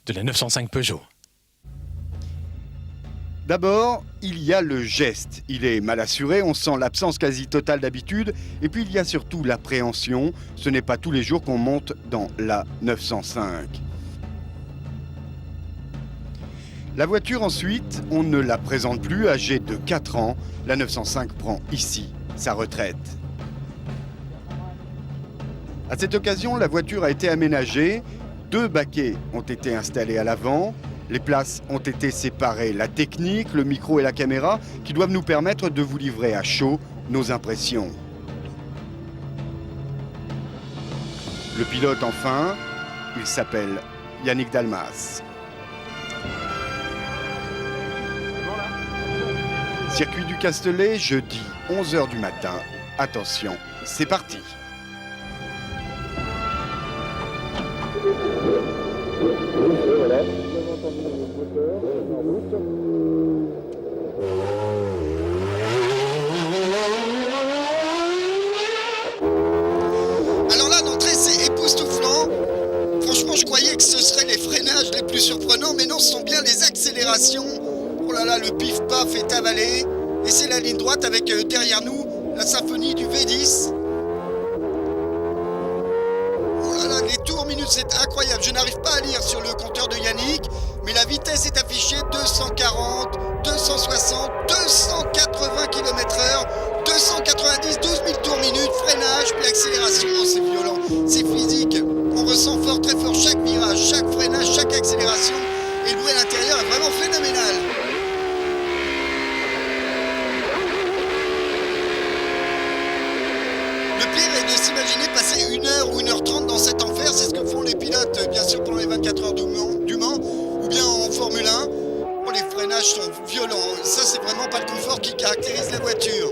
de la 905 Peugeot. D'abord, il y a le geste. Il est mal assuré, on sent l'absence quasi totale d'habitude. Et puis il y a surtout l'appréhension. Ce n'est pas tous les jours qu'on monte dans la 905. La voiture ensuite, on ne la présente plus. Âgée de 4 ans, la 905 prend ici sa retraite. À cette occasion, la voiture a été aménagée. 2 baquets ont été installés à l'avant. Les places ont été séparées. La technique, le micro et la caméra qui doivent nous permettre de vous livrer à chaud nos impressions. Le pilote enfin, il s'appelle Yannick Dalmas. Circuit du Castellet, jeudi 11h du matin. Attention, c'est parti. Alors là, d'entrée, c'est époustouflant. Franchement, je croyais que ce seraient les freinages les plus surprenants, mais non, ce sont bien les accélérations. Oh là là, le pif-paf est avalé. Et c'est la ligne droite avec derrière nous la symphonie du V10. Oh là là, les tours minutes, c'est incroyable. Je n'arrive pas à lire sur le compteur de Yannick, mais la vitesse est affichée 240, 260, 280 km/h, 290, 12 000 tours minutes, freinage, puis accélération. Oh, c'est violent, c'est physique. On ressent fort, très fort chaque virage, chaque freinage, chaque accélération. Et le bruit à l'intérieur est vraiment phénoménal. Le pire est de s'imaginer passer 1h ou 1h30 dans cet enfer. C'est ce que font les pilotes, bien sûr, pendant les 24 heures du Mans, ou bien en Formule 1. Oh, les freinages sont violents. Ça, c'est vraiment pas le confort qui caractérise la voiture.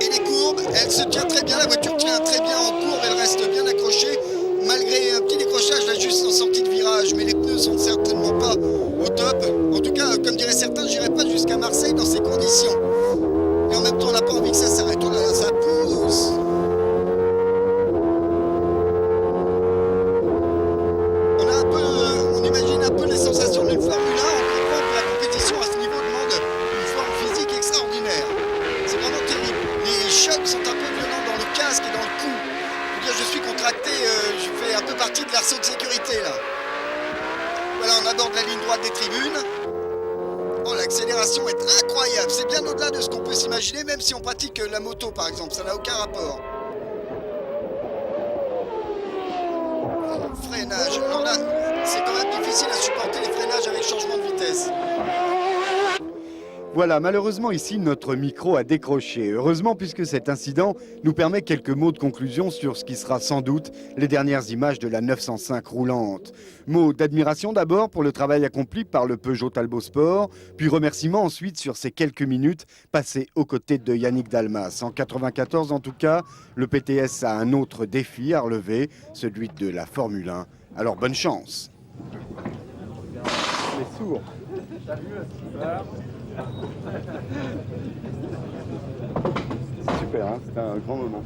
Et les courbes, elle se tient très bien. La voiture tient très bien en courbe. Elle reste bien accrochée, malgré un petit décrochage là juste en sortie de virage. Mais les pneus sont certainement pas au top. En tout cas, comme diraient certains, je n'irai pas jusqu'à Marseille dans ces conditions. Et en même temps, on n'a pas envie que ça s'arrête. Oh là là, ça pousse. On imagine un peu les sensations d'une Formule 1. On comprend que la compétition à ce niveau demande une forme physique extraordinaire. C'est vraiment terrible. Les chocs sont un peu violents dans le casque et dans le cou. Je suis contracté, je fais un peu partie de l'arceau de sécurité là. Voilà, on aborde la ligne droite des tribunes. Oh, l'accélération est incroyable, c'est bien au-delà de ce qu'on peut s'imaginer, même si on pratique la moto par exemple, ça n'a aucun rapport. Freinage, alors là, c'est quand même difficile à supporter les freinages avec changement de vitesse. Voilà, malheureusement ici, notre micro a décroché. Heureusement, puisque cet incident nous permet quelques mots de conclusion sur ce qui sera sans doute les dernières images de la 905 roulante. Mots d'admiration d'abord pour le travail accompli par le Peugeot Talbot Sport, puis remerciements ensuite sur ces quelques minutes passées aux côtés de Yannick Dalmas. En 94 en tout cas, le PTS a un autre défi à relever, celui de la Formule 1. Alors bonne chance. Les sourds. C'est super, hein, c'était un grand moment.